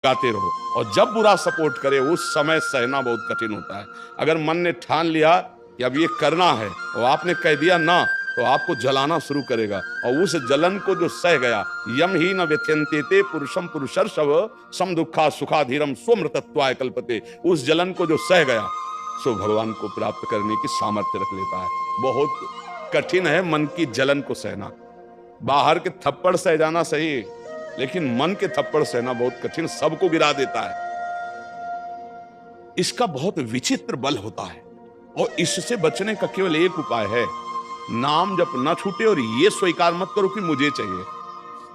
गाते रहो। और जब बुरा सपोर्ट करे उस समय सहना बहुत कठिन होता है। अगर मन ने ठान लिया कि अब ये करना है और आपने कह दिया ना, तो आपको जलाना शुरू करेगा। और उस जलन को जो सह गया, यम ही न व्यथ्यन्ते पुरुषम पुरुषर्षव सम दुखा सुखाधीरम स्वमृतत्वाय कल्पते, उस जलन को जो सह गया सो भगवान को प्राप्त करने की सामर्थ्य रख लेता है। बहुत कठिन है मन की जलन को सहना। बाहर के थप्पड़ सह जाना सही, लेकिन मन के थप्पड़ सहना बहुत कठिन, सबको गिरा देता है। इसका बहुत विचित्र बल होता है और इससे बचने का केवल एक उपाय है, नाम जप ना छूटे और ये स्वीकार मत करो कि मुझे चाहिए।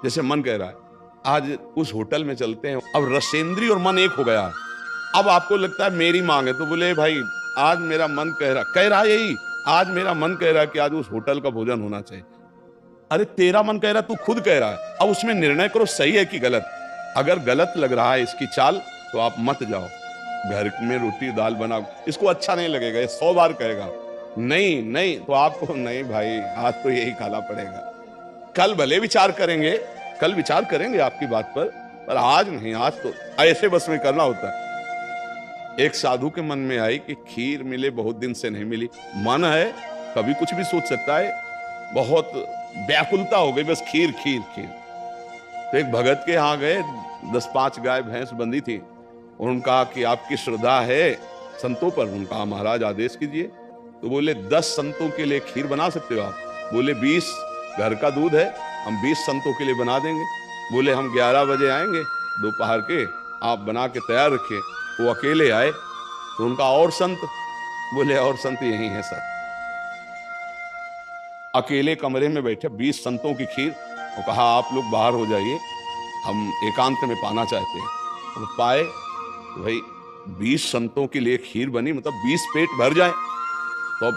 जैसे मन कह रहा है आज उस होटल में चलते हैं, अब रसेंद्री और मन एक हो गया। अब आपको लगता है मेरी मांग है, तो बोले भाई आज मेरा मन कह रहा है यही, आज मेरा मन कह रहा है कि आज उस होटल का भोजन होना चाहिए। अरे तेरा मन कह रहा है, तू खुद कह रहा है, अब उसमें निर्णय करो सही है कि गलत। अगर गलत लग रहा है इसकी चाल तो आप मत जाओ। घर में रोटी दाल बनाओ, इसको अच्छा नहीं लगेगा, ये 100 बार कहेगा नहीं नहीं, तो आपको नहीं भाई आज तो यही खाना पड़ेगा। कल भले विचार करेंगे, कल विचार करेंगे आपकी बात पर आज नहीं, आज तो ऐसे बस में करना होता है। एक साधु के मन में आई कि खीर मिले, बहुत दिन से नहीं मिली, मन है कभी कुछ भी सोच सकता है, बहुत व्याकुलता हो गई, बस खीर खीर खीर। तो एक भगत के यहाँ गए, 10-5 गाय भैंस बंधी थी, उनका कि आपकी श्रद्धा है संतों पर? उनका महाराज आदेश कीजिए। तो बोले 10 संतों के लिए खीर बना सकते हो आप? बोले 20 घर का दूध है, हम 20 संतों के लिए बना देंगे। बोले हम 11 बजे आएंगे दोपहर के, आप बना के तैयार रखिए। वो अकेले आए तो उनका और संत? बोले और संत यही है सर। अकेले कमरे में बैठे 20 संतों की खीर, और कहा आप लोग बाहर हो जाइए, हम एकांत में पाना चाहते हैं। तो पाए तो भाई 20 संतों के लिए खीर बनी, मतलब 20 पेट भर जाए। तो अब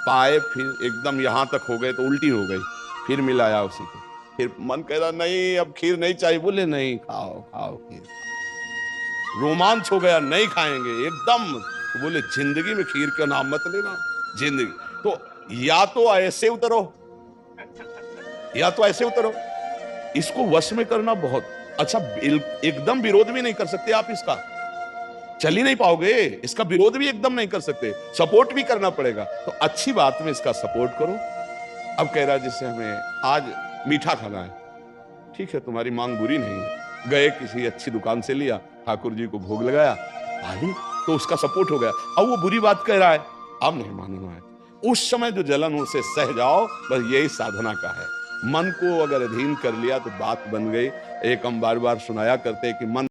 पाए, फिर एकदम यहां तक हो गए तो उल्टी हो गई, फिर मिलाया उसी को। फिर मन कह रहा नहीं अब खीर नहीं चाहिए। बोले नहीं खाओ खाओ खीर। रोमांच हो गया, नहीं खाएंगे एकदम। तो बोले जिंदगी में खीर का नाम मत लेना, जिंदगी तो या तो ऐसे उतरो, या तो ऐसे उतरो। इसको वश में करना बहुत अच्छा। एकदम विरोध भी नहीं कर सकते आप इसका, चल ही नहीं पाओगे, इसका विरोध भी एकदम नहीं कर सकते, सपोर्ट भी करना पड़ेगा। तो अच्छी बात में इसका सपोर्ट करो। अब कह रहा जैसे हमें आज मीठा खाना है, ठीक है तुम्हारी मांग बुरी नहीं है। गए किसी अच्छी दुकान से लिया, ठाकुर जी को भोग लगाया, भाई तो उसका सपोर्ट हो गया। अब वो बुरी बात कह रहा है, अब नहीं मानना है। उस समय जो जलन उसे सह जाओ, बस यही साधना का है। मन को अगर अधीन कर लिया तो बात बन गई। एक हम बार बार सुनाया करते कि मन